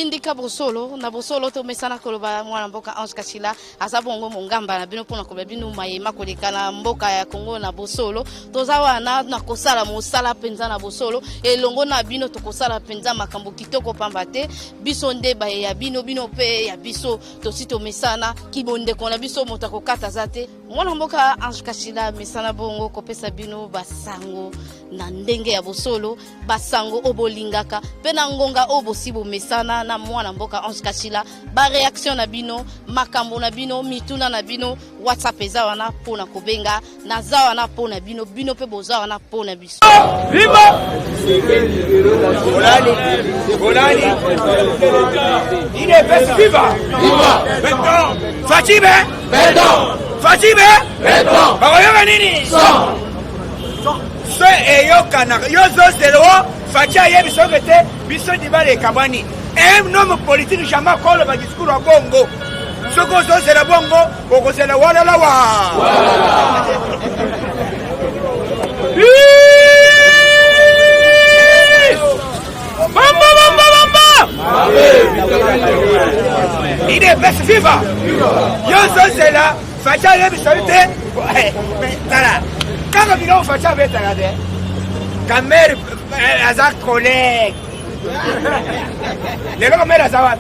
tindika bosolo na bosolo to mesana koloba mwana mboka Ange Kachila azabongo mongamba na bino pona koba bino mayema kolekana mboka ya Kongo na bosolo tozawa na kosala mosala penza na bosolo elongo na bino tokosala penza makambo kitoko pambate biso ndeba ya bino pe ya biso tosito mesana kibonde kona biso motako kata zate mwana mboka Ange Kachila mesana bongo kopesa bino basango na ndenge ya bosolo basango obolingaka pena ngonga obosibo mesana na mwana mboka Ange Kachila ba reaction na bino makambo na bino mituna na bino WhatsApp ezawa na pona kobenga na zawa na pona bino pe bozawa na pona biso viva Bolani il est best viva maintenant Fatime bakoyoka nini so eyokana yozo zelo fatia yebi sokete biso dibale kabani un homme politique jamais kolo ba discours à bongo soko zo zela bongo boko zela wala la wa bamba il est best viva yozo zela fatia yebi sokete tala quand on va faire avec la dé caméra azak collègue les caméras ça va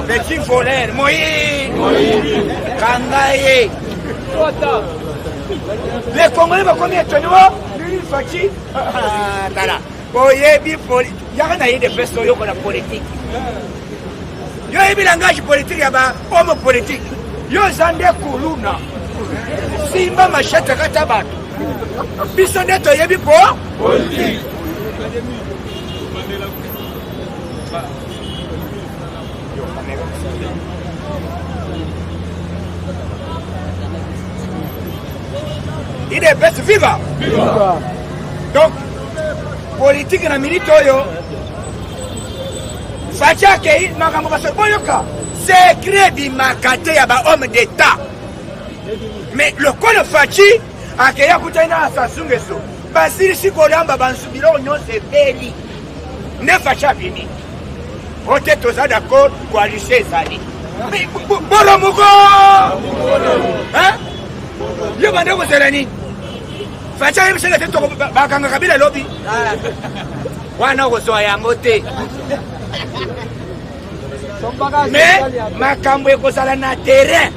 petit voleur moi kangaye les Congolais vont combien de temps lui fati tala boye bi politique yana yé des personnes yo na politique yo yebi langage politique ya ba homme politique yo zande kuluna simba machete kata bato biso nde toyebi po politique il est best viva donc politique na milito yo Fachake makambo basoboyoka secret bi makate ya ba homme d'état mais le col fachi akeya kutaina sasungeso basiri sikolamba bansubilo nyose beli ne facha bini ote toza d'accord coalition ezali bolo muko hein yo bande ko zelani facha yebisele to bakanga kabila lobi wana ko so yango te mais makambo ekozala na terrain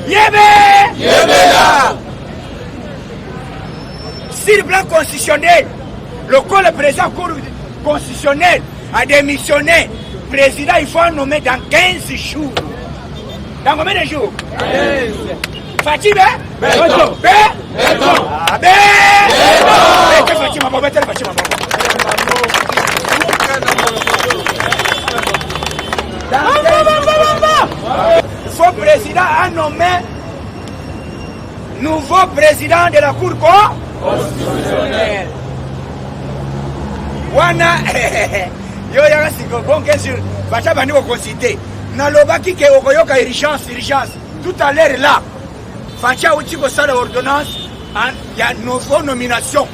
yebela sur le plan constitutionnel le président cour constitutionnel a démissionné président il faut nommer dans 15 jours dans combien de jours 15 Fatime Beto Son président a nommé nouveau président de la Cour constitutionnelle. Wana yo yaka siko bon question bacha bani ko consulter na lobaki ke okoyoka urgence tout à l'heure là facha uti ko sala ordonnance ya nouveau nomination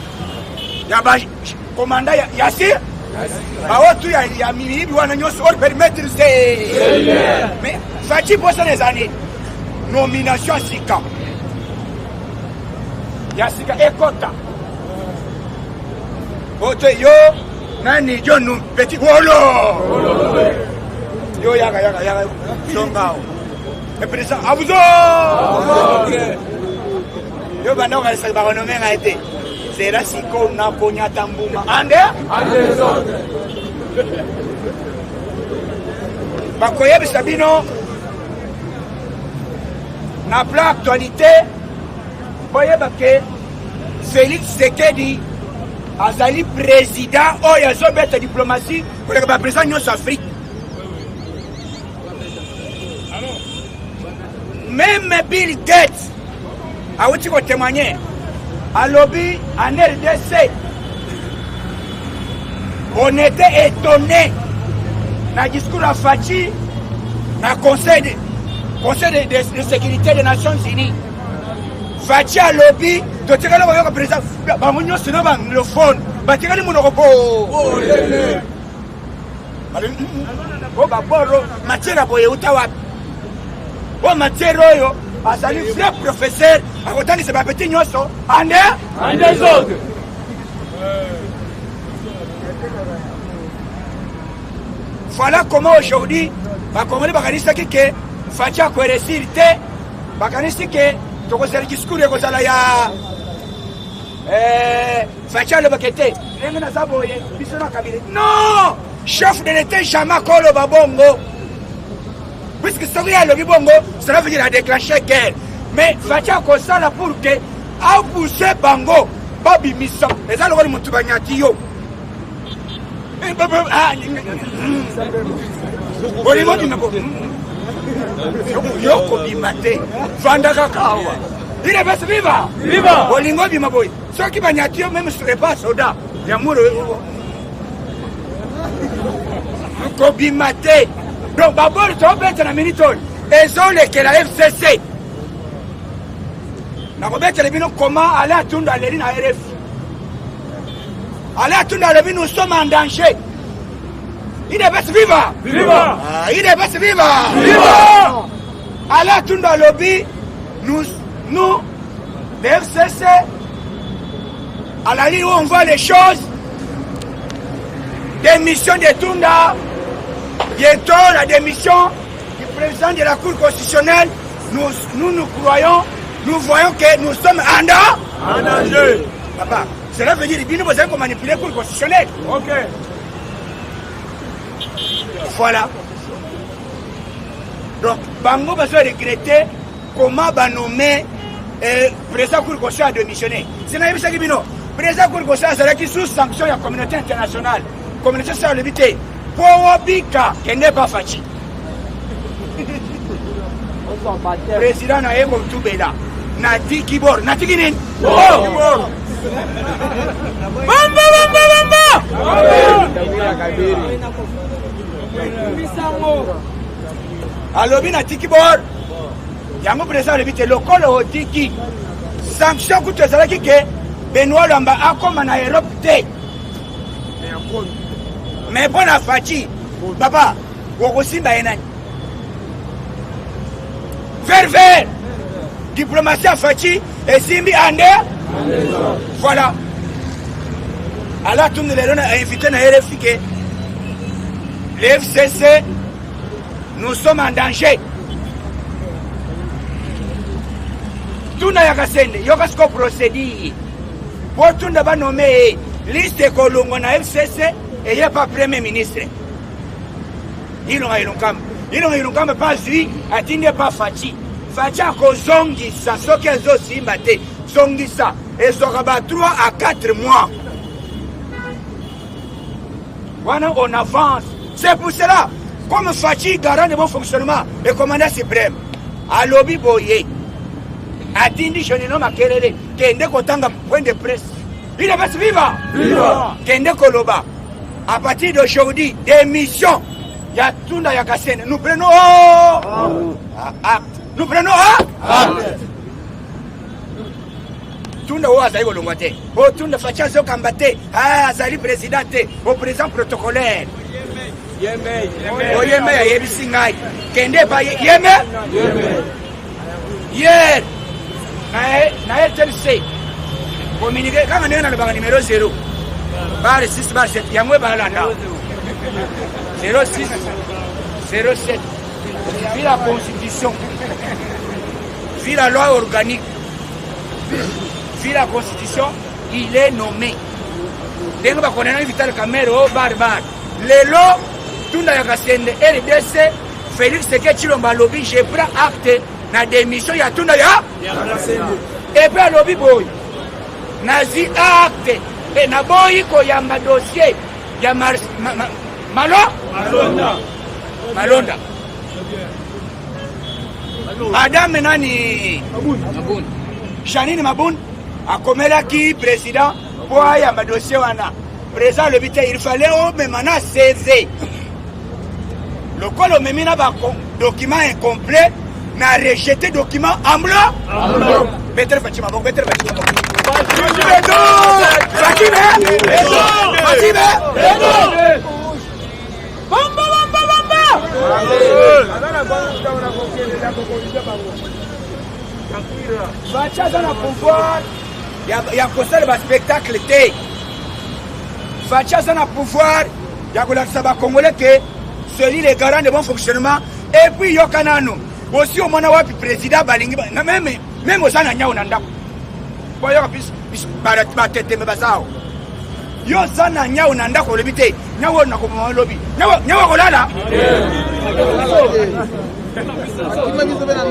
ya ba commandant Yassir awotu ya mimibi wana nyoso or permettre c'est mais fachi posa les années nomination sika ya sika ekota oto yo nani jonu petit wolo yo yaga songao le président abuzo yo bana ka sa ba nommer a été sera siko na konya tambuma ande bakoye bisabino na plan actualité boye baké Félix Tshisekedi azali président oyo azobeta diplomatie pour que ba président nyonso Afrique même Bill Gates a outi ko témoigner à lobby en RDC. On était étonnés dans le discours à Fachi, dans le Conseil de sécurité des Nations Unies. Fachi a lobby, tu sais que le président, le phone, batikali monoko po o baboro matière boye uta wapi o matière oyo azali vrai professeur akotangisa bapeti nyonso ande autres. Voilà comment aujourd'hui bakomoni bakanisaki ke Fachi akoresir te bakanisi ke tokozala discours ekozala ya Fachi alobaki te ndenge naza boye biso na kabila non chef de l'état jamais akoloba bongo puisque soki alobi bongo cela veut dire déclencher guerre mais Fachi akosala pour que apousse bango babimisa eza lokoli motu banyati yo olingo bimako yoko bimate vandaka kawa ile basi viva viva olingo bimaboy soki banyati yo même sur pas soda ya muro ko bimate donc babor to beta na minitol ezole que la FCC na ko beta bino comment aller atunda leri na RF aller atunda le nous sommes en danger. Il est best viva viva il est best viva viva aller atunda lobby nous le FCC à la ligne où on voit les choses démission de Tunda bientôt la démission du président de la Cour constitutionnelle nous croyons nous voyons que nous sommes en danger papa cela veut dire que vous avez manipulé la Cour constitutionnelle ok voilà donc bango va se regretter comment va nommer président Cour constitutionnelle a démissionné c'est naïf ça qui bino président Cour constitutionnelle qui sous sanction de la communauté internationale communauté sur le bité pour Wabika qui n'est pas Fachi président na yeko tubela na tikibor na tikinin bamba alobi na tikibor yango président le bité lokolo otiki sanction kutu ezalaki ke Benoît Lamba akoma na Europe te mais pour la Fachi papa wokosimba enani vers diplomatie à Fachi et Simbi Ande voilà alors tout le monde a invité na RFI que le FCC nous sommes en danger tout na yakasende yokasko procédure pour tout ne pas nommer liste kolongo na FCC et il n'y a pas premier ministre ils n'ont pas vu atteindre pas Fachi Fachi a zongi ça ce qu'ils ont si maté zongi ça et ça va 3 à 4 mois voilà on avance c'est pour cela comme Fachi garant de bon fonctionnement et commandant suprême à lobby boye atteindre je ne nomme à Kelele kende kotanga point de presse il est pas viva kende koloba à partir d'aujourd'hui démission ya tunda ya kasene nous prenons acte nous prenons acte tunda wa zai kolongwa te o tunda Fachi zo kambate azali président te au président protocolaire yeme ya yebisi ngai kende ba yeme hier na RTLC communiqué kama nena na banga numéro 0 bar 6 bar 7 yamwe balanda 06 07 vu la constitution vu la loi organique vu la constitution il est nommé denga bakonena Vital Camero barbar lelo tunda ya kasende RDC Félix Sekechilomba lobby je prends acte na démission ya tunda ya et puis lobby boy nazi acte et na boy ko ya ma dossier ya Malonda Adam nani Mabun Janine Mabun akomelaki président pour ya ma dossier wana président le bité il fallait au même na CV le col même na ba document incomplet na rejeté document en blanc better Fachi Mabon better Fachi Fachi be Bamba Fachi a un pouvoir il y a un spectacle té. Fachi a un pouvoir il y a un Congolais que celui les garants de bon fonctionnement et puis yokanano aussi au mona wapi président balingi même aux ananya nanda boyo bis ba tete me basao yo sana nya nanda ko lebite nyawo na ko mo lobi nyawo ko lala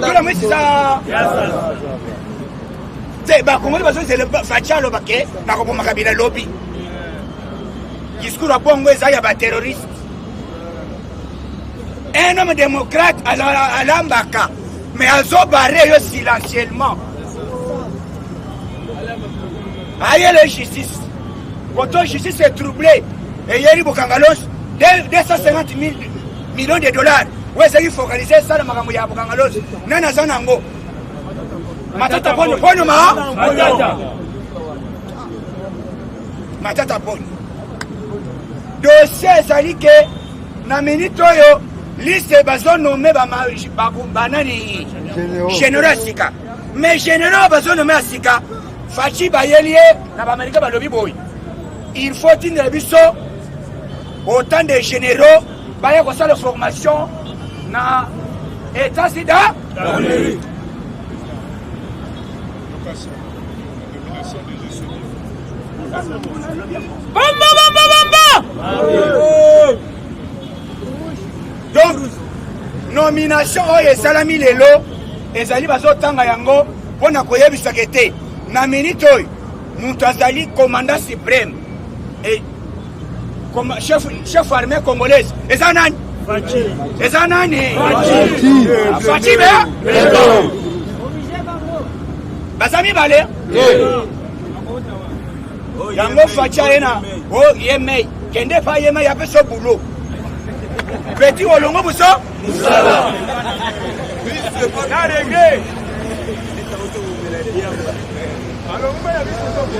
kila mwezi sa te ba Congolais bazo c'est le Fachi lo baké na ko makabila lobi discours à bongo ezaya ba terroriste. Un homme démocrate à l'ambaka, mais à Zobaré silencieusement. Aïe la justice. Quand la justice est troublée, et il y a eu 250 millions de dollars. Où est-ce qu'il faut organiser ça dans Makamouya Bukangalos? Nana Zanango. Matata Pon, Matata Pon. Dossier Salike, Naminitoyo. Liste bazo nommé banani général Sika. Mais général bazo nommé Sika. Fachi bayelie na ba Amerika balobi boy. Il faut une biso autant de généraux baya ko sala formation na état sida. Donc, nomination oyo esalami lelo ezali bazotanga yango mpona koyebisa kete na minute oyo moto azali commandant suprême et chef armée congolaise eza nani? Eza nani? Fachi be baza mibale yango Fachi ayena o ye mei kende pa ye mei apeso boulot Petit Olongo Bousso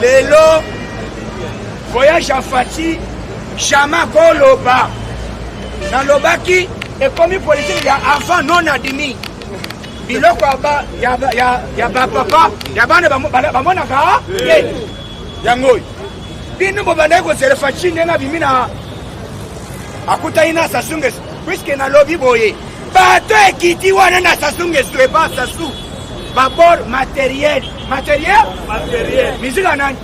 Lelo voyage à Fachi Chama Koloba dans Lobaki et comme politique il y a enfant non admis biloko ya papa ya bana bamona ka yango bino bobanda ko sele Fachi ndenga bimina akutaina sasunges puisque na lobby boye bato ekiti wana na sasunges to pas sasu babor matériel musique ya nani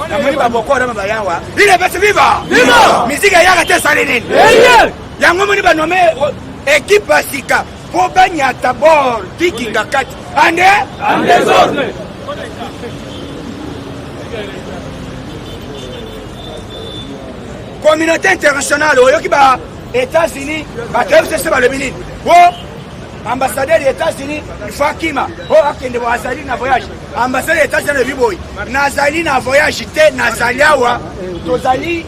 na moni baboko na bayawa ile basi viva musique ya kate salini yango moni banome équipe basika po banyata bor vikinga kati ande zone communauté internationale oyoki ba États-Unis ba tefse ba le minute wo ambassadeur des États-Unis Fakima o akende bo azali na voyage ambassadeur des États-Unis biboy nazali na voyage te nazaliawa tozali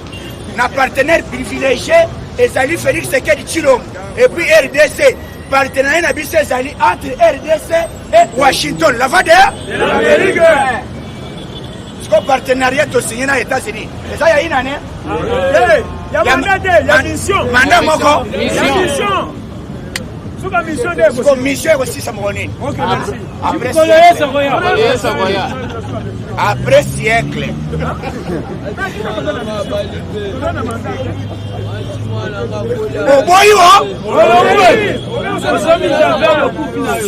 na partenaire privilégié ezali Félix Tshisekedi Tshilombo et puis RDC partenariat na biso ezali entre RDC et Washington la voix de l'Amérique. Ko partenariat to signé na États-Unis. Et ça y a une année. Il y a mandat, il y a mission. Mandat moko. Mission. Sous la mission de commission aussi ça m'onnait. OK, merci. Après siècle.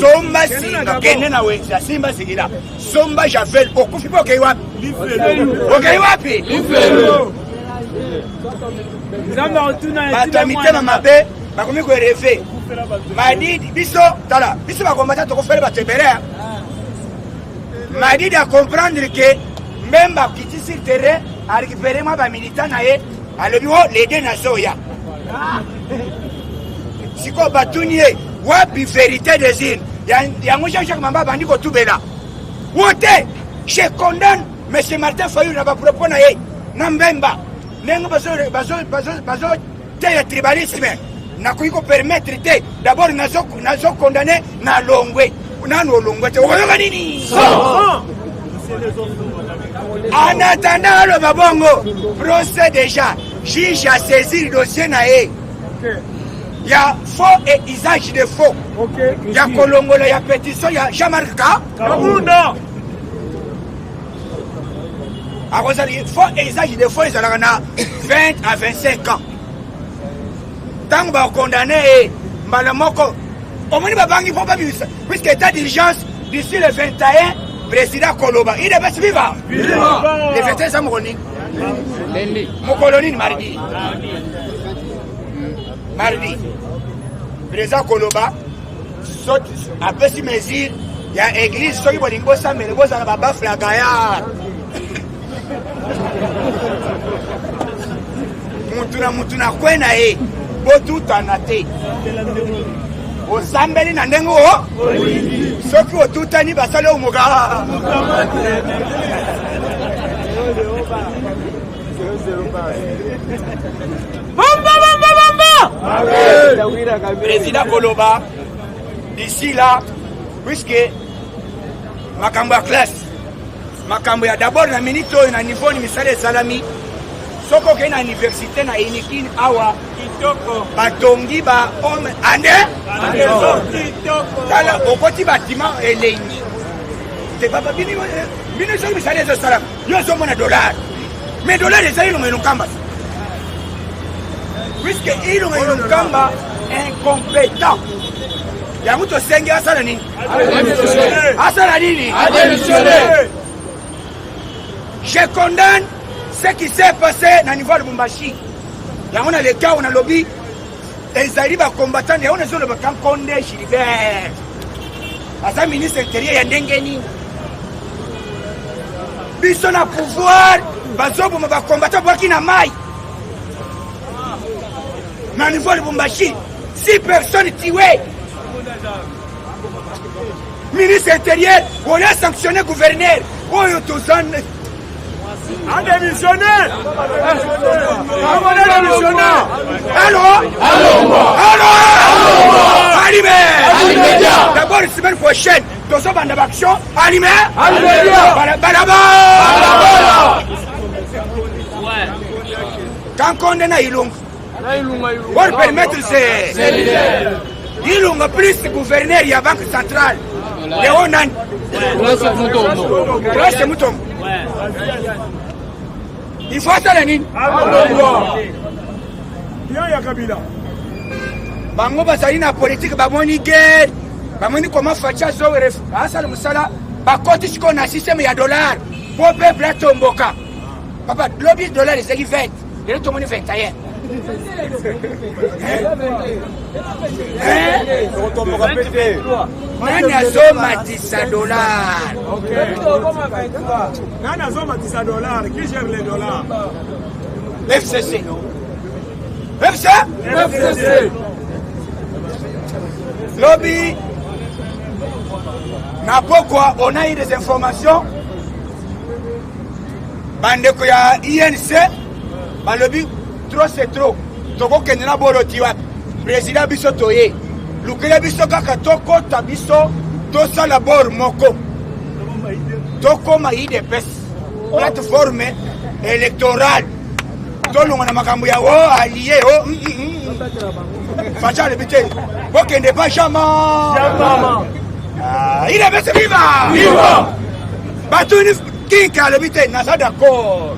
Somba singa kene na wenza simba sigila somba javel okufi boke wapi okay wapi zamba otuna batamite na mabe bakomi ko rêver madidi biso tala biso bakomata to ko faire batebere madidi a comprendre que même ba kiti sur terrain a récupérer ma ba militant na ye alobi wo les deux nations ya siko batunye wapi vérité des îles yango chaque mamba bandi ko tubela wote je condamne monsieur Martin Fayulu na ba propos na ye na mbemba nengo bazo te tribalisme na ko permettre te d'abord nazo condamner na longwe nano longwe te oyoka nini En attendant le babongo, procès déjà, juge a saisi le dossier nae. Il y a faux et usage de faux. Il y a Kolongola, il y a pétition, il y a Jean-Marc Kabunda. Faux et usage de faux, ils ont 20 à 25 ans. Tant que vous condamnez, au moins, il faut pas vivre. Puisque l'état d'urgence, d'ici le 21, président Koloba, il est pas vivant. Le 21, c'est mon colonie. Mon colonie, mardi. Mardi. Président Koloba, après ces mesures, il y a l'église, ceux qui vont dire que ça, mais les gosses, ça va pas faire la gaillard. Mutuna kwena botu tanate osambeli na ndengo soki otutani basale omoka Président Koloba d'ici là puisque makambo ya classe makambo ya d'abord na minute oyo na niveau ni misale salami soko ke na université na inikini awa kitoko batongi ba homme ande kitoko tala okoti batima elengi te papa bini so misale zo salam yo so mona dollar mais dollar ezali no kamba puisque il no kamba incompétent ya muto sengi asala nini je condamne ce qui s'est passé dans le niveau de Lubumbashi. Il y a le cas où on a lobby, les arrivent à combattre, il y a le camp Condé, Gilbert. À sa ministre intérieur, il y a Ndengeni. Ils sont à pouvoir, ils vont combattre pour qu'il y ait maille. Dans le niveau de Lubumbashi, 6 personnes tuées. Ministre intérieur, on a sanctionné le gouverneur. Oh, il y a tous un démissionnaire. Allumé. D'abord, la semaine prochaine, nous sommes en action. Allumé. Quand on est à Ilung, pour permettre ces leaders. Ilung plus gouverneur, il y a Banque centrale. Léonan. Grâce Mouton. Il faut attendre nini? Bango bazali na politique bamoni guerre, bamoni comment facha zo ref. Asa le musala bakoti siko na système ya dollar. Pour peuple atomboka. Papa, lobby dollar ezali 20. Il est tombé 21. Nani azomatisa dollar? Nani azomatisa dollar? Qui gère les dollars? FCC. FCC. Lobby. Na pourquoi on a eu des informations? Bandeko ya INC, ba lobby trop c'est trop. Toko kendena bolo tiwa. Président biso toye. Lukele biso kaka toko tabiso to sala bor moko. Toko ma IDPS. Plateforme électorale. To lunga na makambo ya allié Facha le bité. Bokende pas chama. Il est bien viva. Batuni kinka le bité na sa d'accord.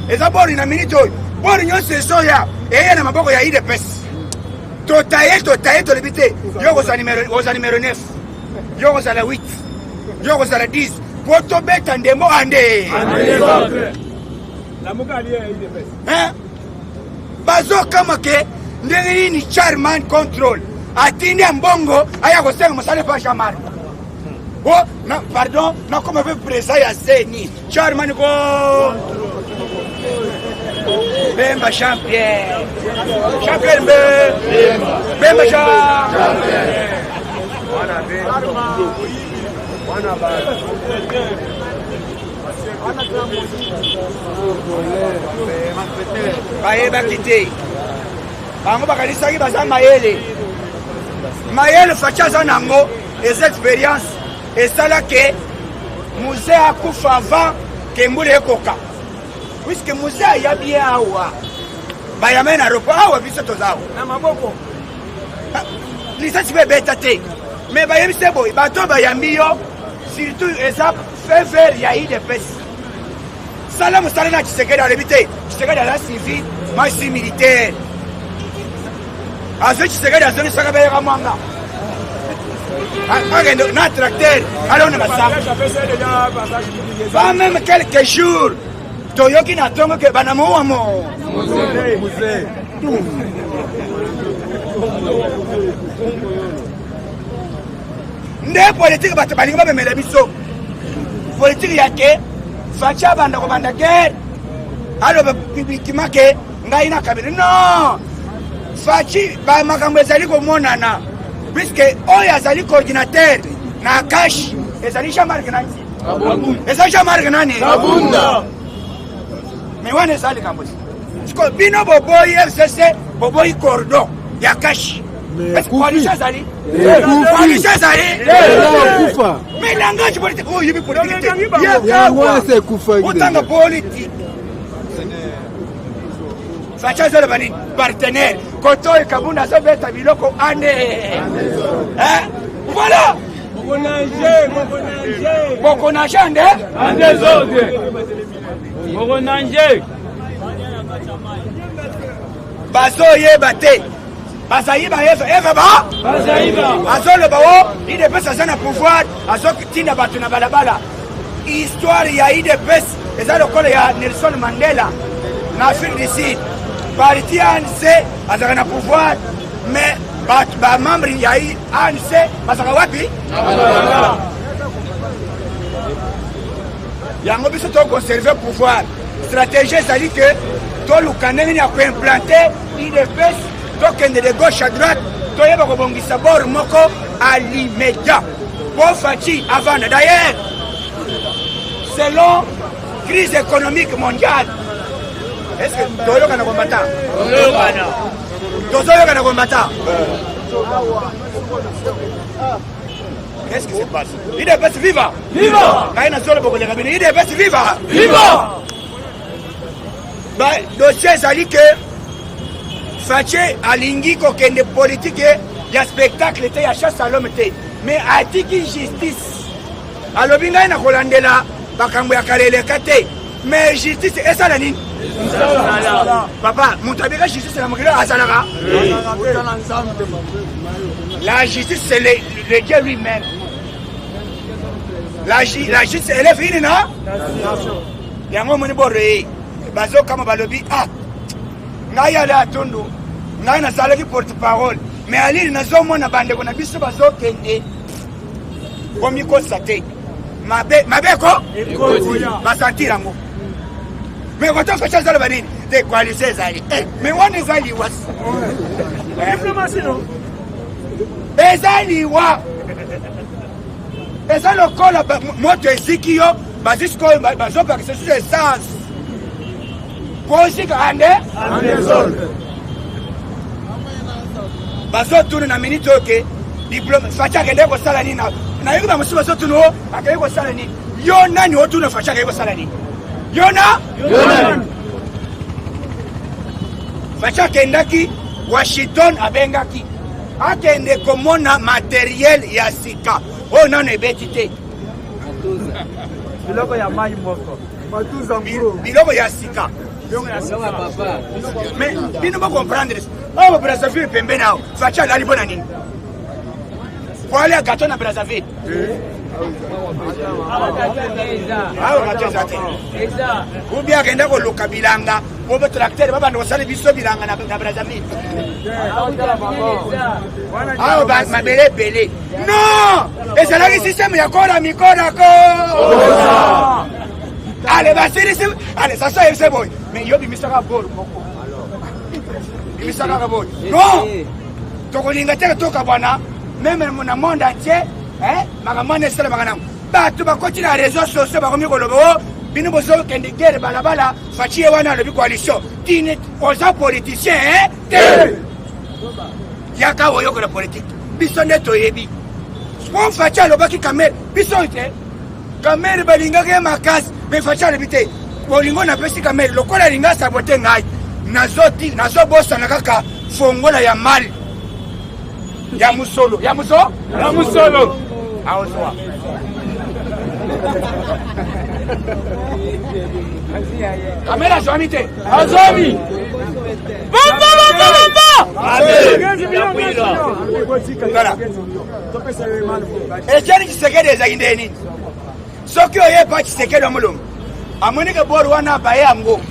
Et d'abord une minute. Bon, nous sommes là, et il y a un peu de IDPS. Totaïe, le bité. Yo, vous êtes numéro 9. Yo, vous êtes la 8. Yo, vous êtes la 10. Pour tomber en démo, andé. La Mokali est IDPS. Hein? Bazo Kamake, Ndeni Chairman Control. Atini Mbongo, Aya Hoseng, Mosale Pachamar. Oh, non, pardon, non, comme vous présentez à Zeni. Chairman Go. Bemba champion. Champion Bemba champion. Bayeba kite. Bango bakalisaki baza mayele. Mayele facha za nango, les expériences et ça là que musée akufa avant que mbula ekoka puisque musée aya bien awa bayamena aéroport awa biso tozawa Na maboko. licence bebeta te mais bayebise boye bato bayambi yo surtout eza fever ya idps sala mosala na Tshisekedi alobi te Tshisekedi aza civil masi militaire azwi Tshisekedi azonisaka beyeka mwanga akende na tracteur alona masaka pas même quelques jours toyoki na ntongo ke banamowa Musée. nde politike bato balingi bamemela biso politike yake faci abanda kobanda guerre aloba publiquement ke ngai na kabila non faci bamakambo ezali komonana puisque oyo azali coordinateur na kashi ezali Jean-Marc nani ezali Jean-Marc nani mais wana ezali kambosi siko bino boboyi FCC boboyi cordon ya kashi coalition ezali coalition ezali mais langage politique oyo yebi politique te otanga politique faci azoloba nini partenaire koto oyo kabunda azobeta biloko ane voilà bokonage nde bazoyeba te bazayiba eva ba azoloba o idps aza na pouvoir azotinda bato na balabala histoire ya idps eza lokola ya Nelson Mandela na Afrique du Sud parti ANC azaka na pouvoir mais bamembre ya ANC bazaka wapi yango biso toconserve pouvoir stratégie ezali ke toluka ndenge nini ya koimplante idps tokende de gauche à droite toyeba kobongisa bor moko à l'immédiat po faci avanda d'ailleurs selon crise économique mondiale est-ce que toyoka na kombata tozoyoka na kombata qu'est-ce qui se passe idps viva ngai nazolo bokoleka bino idps viva dossier ezali ke faci alingi kokende politike ya spectacle te ya chasse à l'homme te mais atiki justice alobi ngai na kolandela makambo ya kala eleka te mais justice esala nini papa moto abika justice na mokili azalaka la justice c'est le Dieu lui-même la justice eleve ini na yango moni boreye bazokama balobi ngai ala atundu ngai nazalaki porte parole mais alili nazomona bandeko na biso bazokende komikosa te mabeko basentir yango mais koto faci azaloba nini te coalition ezali mais wana eza liwa eza liwa eza lokola moto eziki yo bazisikoyo bazopakisa sur essence posika ande bazotuna na minute oke diplome faci akende kosala nini nayebi bamosusu bazotuna o akende kosala nini yo nani otuna faci akende kosala nini yona faci akendaki Washington abengaki akende komona materiel ya sika oyo nano ebeti te biloko ya mai moko biloko ya sika mais bino bocomprendre oyo Brazzaville pembeni awo faci alali mpo na nini po alia gato na Brazzaville awo gato eza te ubi akenda koluka bilanga po tracteur babanda kosala biso bilanga na Brazzaville awo mabele ebele non ezalaki systeme ya kora mikorako ale basilisi ale sasa yebise boy mais yo bimisaka bolo moko bimisaka bolo non tokolinga te toka bwana même na monde entier makambo nesala makanango bato bakoti na réseaux sociaux bakomi koloba o bino bozokende guerre balabala faci ye wana alobi coalition tine oza politicien te yaka oyokola politique biso nde toyebi po faci alobaki kamere biso te Kamere balingaka makasi me facha lebite bolingo na pesi kamere lokola linga sabote ngai nazobosa na kaka fongola ya mali ya musolo aozwa kamere azwami te azwami Etienne Tshisekedi ezali ndeni soki oyepa Tshisekedi wa mulungu amonike boro wana baye yango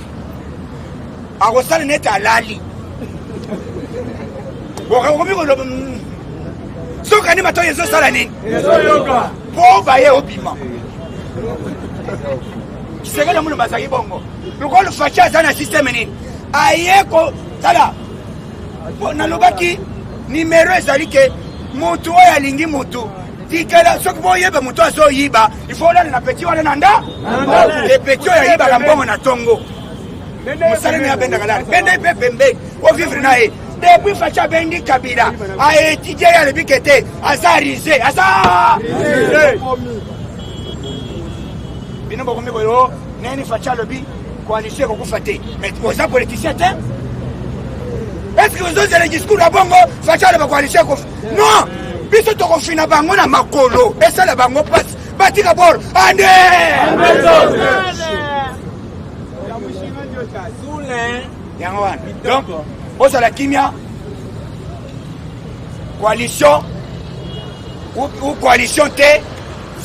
akosala neti alali bokakomikoloba soki ani matoyo ezosala nini po baye obima Tshisekedi wa mulungu azali bongo lokolo faci aza na systeme nini aye kotala nalobaki nimero ezali ke mutu oyo alingi mutu tikela soki boyeba mutu azoyiba ifo olala na peti wana na nda epeti oyo ayibaka mbongo na tongo mosalemi abendaka lala benda epe pembeni ovivre na ye depuis faci abendi kabila aetidie ye alobi ke te aza rise aza bino bokomi koyo neni faci alobi koalisio ekokufa te mais oza politicien te est-ce que vous avez le discours à bongo facial ba koalisio ekokufa non biso tokofina bango na makolo esala bango pasi batika bor ande yango wana donc bozala kimia coalition ou coalition te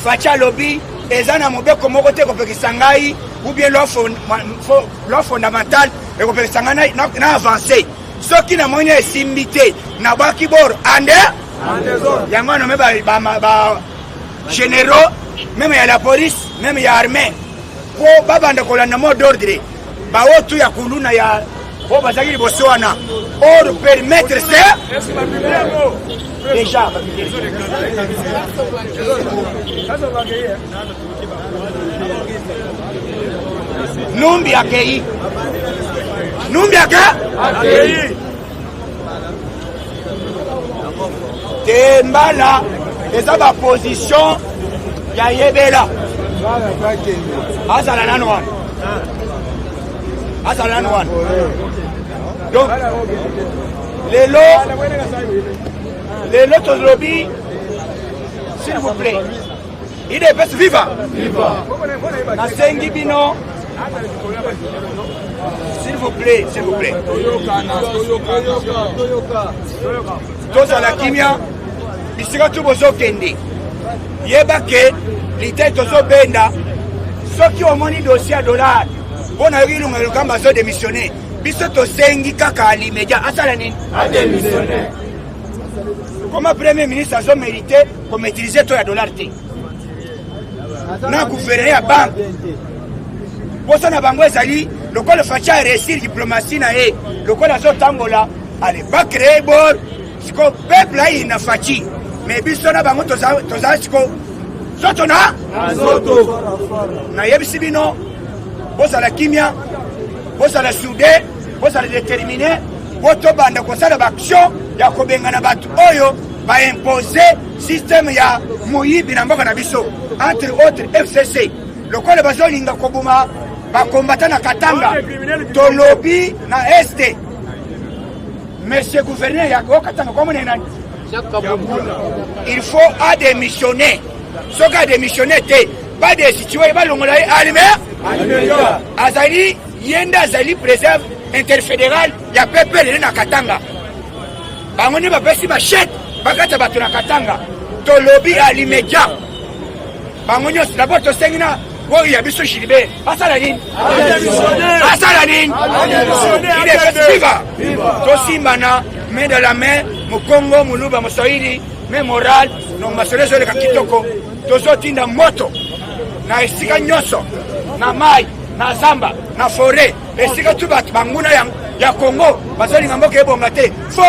facia lobi eza na mobeko moko te ekopekisa ngai ou bien loi fondamentale ekopekisa ngai na avance soki na moni esimbi te na bwaki bor ande yango wana me ba généraux même ya la police même ya armée po babanda kolanda mot d'ordre baotu ya kuluna ya po bazaki liboso wana or permettre ça déjà Numbi akei Tembala eza ba position ya yebela azala nanu wana donc lelo tozolobi s'il vous plaît il est pesi viva nasengi bino s'il vous plaît tozala kimia bisika tu bozokende yeba ke lite tozobenda soki omoni dossier ya dollar mpona yoki ilunga lukamba azodémissionne biso tosengi kaka alimedia asala nini adémissionne koma premier ministre azomérite komaîtrise to ya dollar te na gouverneur ya banque poso na bango ezali lokola faci aréussir diplomatie na ye lokola azotambola ale bacrée bor siko peuple ayi na faci mais biso na bango tozala siko soto na nayebisi bino bozala kimia bozala soudé bozala déterminé botobanda kosala baaction ya kobengana bato oyo baimpose systeme ya moyibi na mboka na biso entre autres FCC lokola bazolinga kobuma bakombata na Katanga tolobi na este monsieur gouverneur ya Katanga komona nani il faut adémissionner soki adémissionner te pas de situé balongola ye alime azali yende azali préserve interfédéral ya pepele na Katanga bango nde bapesi bachete bakata bato na Katanga tolobi alimedia bango nyonso d'abord tosengi na oyo ya biso Gilbert asala nini il est fait viva tosimbana main de la main mokongo moluba moswahili main morale donc masolo ezoleka kitoko tozotinda moto na esika nyonso na mai na zamba na forêt esika tu bato banguna ya Congo bazolinga mboka ebonga te fo